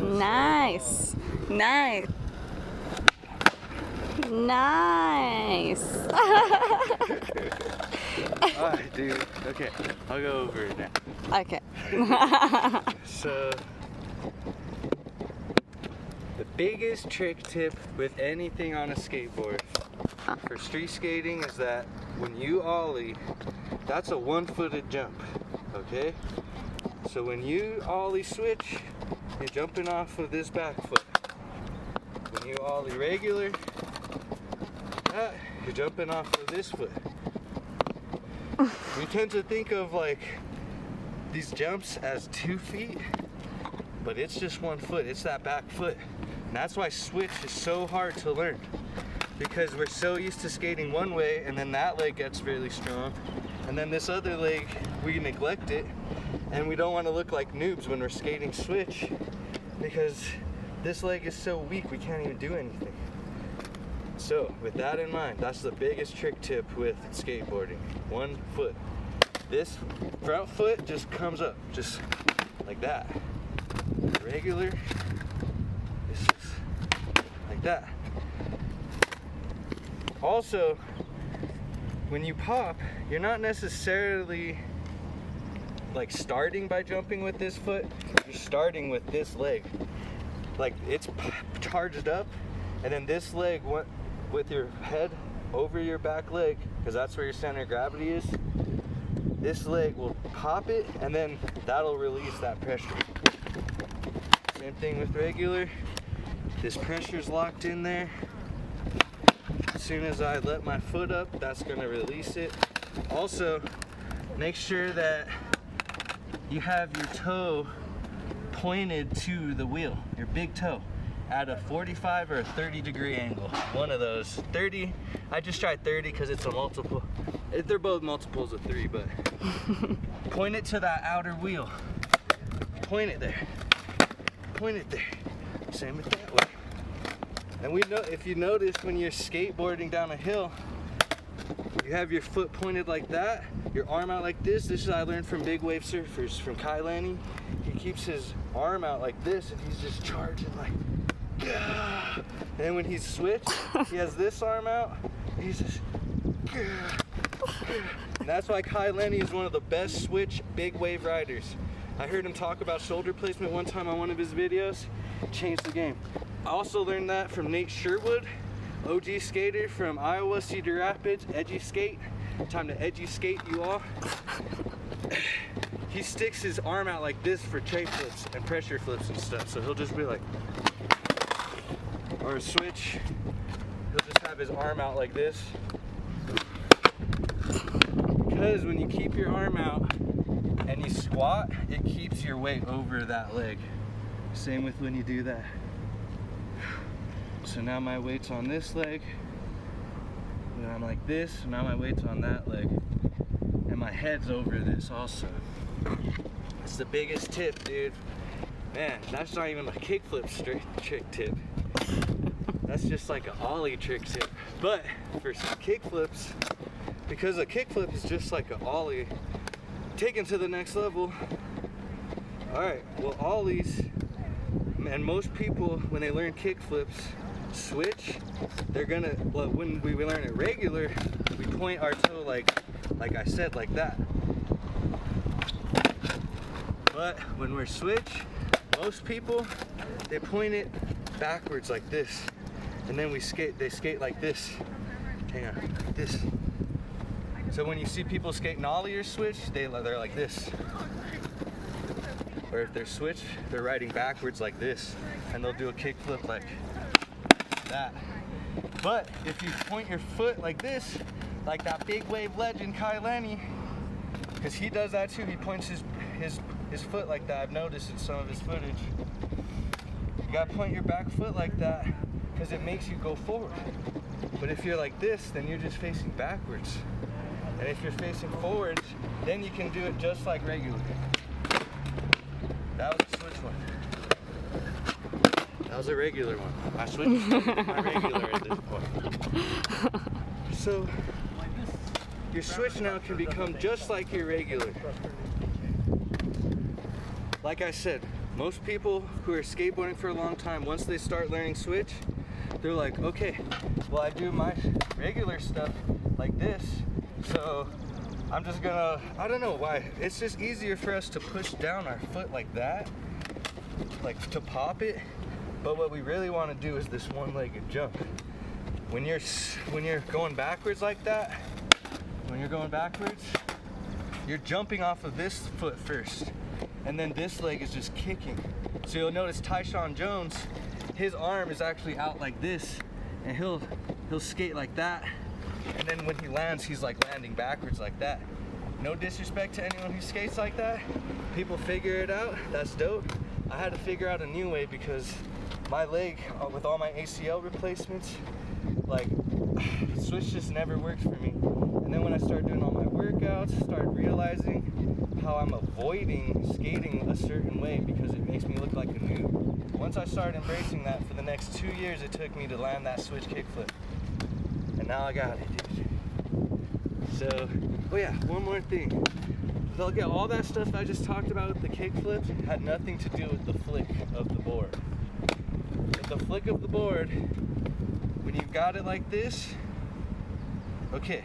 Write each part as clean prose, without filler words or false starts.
Nice. Nice. Nice. Alright, dude. Okay, I'll go over it now. Okay. So, the biggest trick tip with anything on a skateboard for street skating is that when you ollie, that's a one-footed jump, okay? So when you ollie switch, you're jumping off of this back foot. When you ollie regular, you're jumping off of this foot. We tend to think of like these jumps as 2 feet, but it's just 1 foot. It's that back foot. And that's why switch is so hard to learn, because we're so used to skating one way, and then that leg gets really strong, and then this other leg, we neglect it, and we don't want to look like noobs when we're skating switch, because this leg is so weak we can't even do anything. So with that in mind, that's the biggest trick tip with skateboarding. 1 foot. This front foot just comes up, just like that. Regular, this is like that. Also, when you pop, you're not necessarily like starting by jumping with this foot, you're starting with this leg. Like it's charged up, and then this leg went with your head over your back leg, because that's where your center of gravity is. This leg will pop it, and then that'll release that pressure. Same thing with regular. This pressure's locked in there. As soon as I let my foot up, that's gonna release it. Also, make sure that you have your toe pointed to the wheel, your big toe, at a 45 or a 30-degree angle. One of those. 30, I just tried 30 because it's a multiple. They're both multiples of 3, but point it to that outer wheel. Point it there. Point it there. Same with that way. And we know, if you notice when you're skateboarding down a hill, you have your foot pointed like that, your arm out like this. This is what I learned from big wave surfers, from Kai Lanny. He keeps his arm out like this, and he's just charging like, gah. And then when he's switched, he has this arm out, he's just, gah, gah. And that's why Kai Lanny is one of the best switch big wave riders. I heard him talk about shoulder placement one time on one of his videos. Changed the game. I also learned that from Nate Sherwood, OG skater from Iowa, Cedar Rapids, edgy skate. Time to edgy skate you all. He sticks his arm out like this for tray flips and pressure flips and stuff. So he'll just be like, or a switch, he'll just have his arm out like this. Because when you keep your arm out and you squat, it keeps your weight over that leg. Same with when you do that. So now my weight's on this leg, and I'm like this, so now my weight's on that leg, and my head's over this also. That's the biggest tip, dude. Man, that's not even a kickflip trick tip. That's just like an ollie trick tip. But for kickflips, because a kickflip is just like an ollie taken to the next level. Alright, well, ollies, and most people, when they learn kickflips, switch, they're gonna, well, when we learn it regular, we point our toe like I said, like that. But when we're switch, most people, they point it backwards like this, and then they skate like this. Hang on, like this. So when you see people skate ollie or switch, they're like this. Or if they're switch, they're riding backwards like this, and they'll do a kickflip like that. But if you point your foot like this, like that big wave legend Kai Lanny, because he does that too, he points his foot like that. I've noticed in some of his footage. You gotta point your back foot like that, because it makes you go forward. But if you're like this, then you're just facing backwards. And if you're facing forwards, then you can do it just like regular. That was a switch one. That was a regular one. I switched to my regular at this point. So, your switch now can become just like your regular. Like I said, Most people who are skateboarding for a long time, once they start learning switch, they're like, okay, well, I do my regular stuff like this, so I'm just gonna, I don't know why, it's just easier for us to push down our foot like that, like to pop it. But what we really want to do is this one-legged jump. When you're going backwards like that, you're jumping off of this foot first, and then this leg is just kicking. So you'll notice Tyshawn Jones, his arm is actually out like this, and he'll skate like that, and then when he lands, he's like landing backwards like that. No disrespect to anyone who skates like that. People figure it out, that's dope. I had to figure out a new way because my leg, with all my ACL replacements, like, switch just never worked for me. And then when I started doing all my workouts, started realizing how I'm avoiding skating a certain way because it makes me look like a noob. Once I started embracing that, for the next 2 years it took me to land that switch kickflip. And now I got it, dude. So, oh yeah, one more thing. Look at all that stuff I just talked about with the kickflip had nothing to do with the flick of the board. With the flick of the board, when you've got it like this, okay.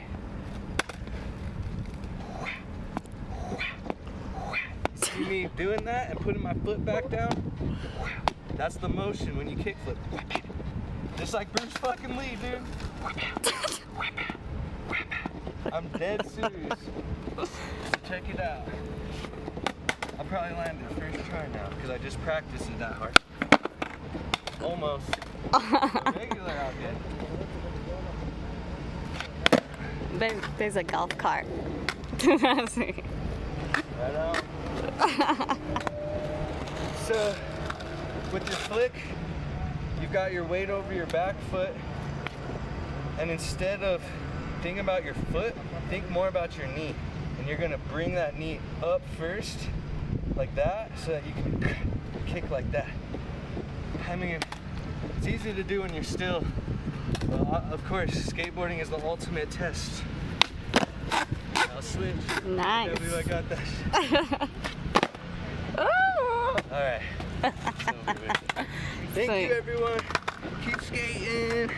See me doing that and putting my foot back down? That's the motion when you kickflip. Just like Bruce fucking Lee, dude. I'm dead serious. So check it out. I'll probably land it first try now because I just practiced it that hard. Almost. Regular out there. There's a golf cart. Right out. So, with your flick, you've got your weight over your back foot, and instead of thinking about your foot, think more about your knee. And you're gonna bring that knee up first, like that, so that you can kick like that. I mean, it's easy to do when you're still. Well, of course, skateboarding is the ultimate test. I'll switch. Nice. I believe I got that shit. Alright. Thank you, everyone. Keep skating.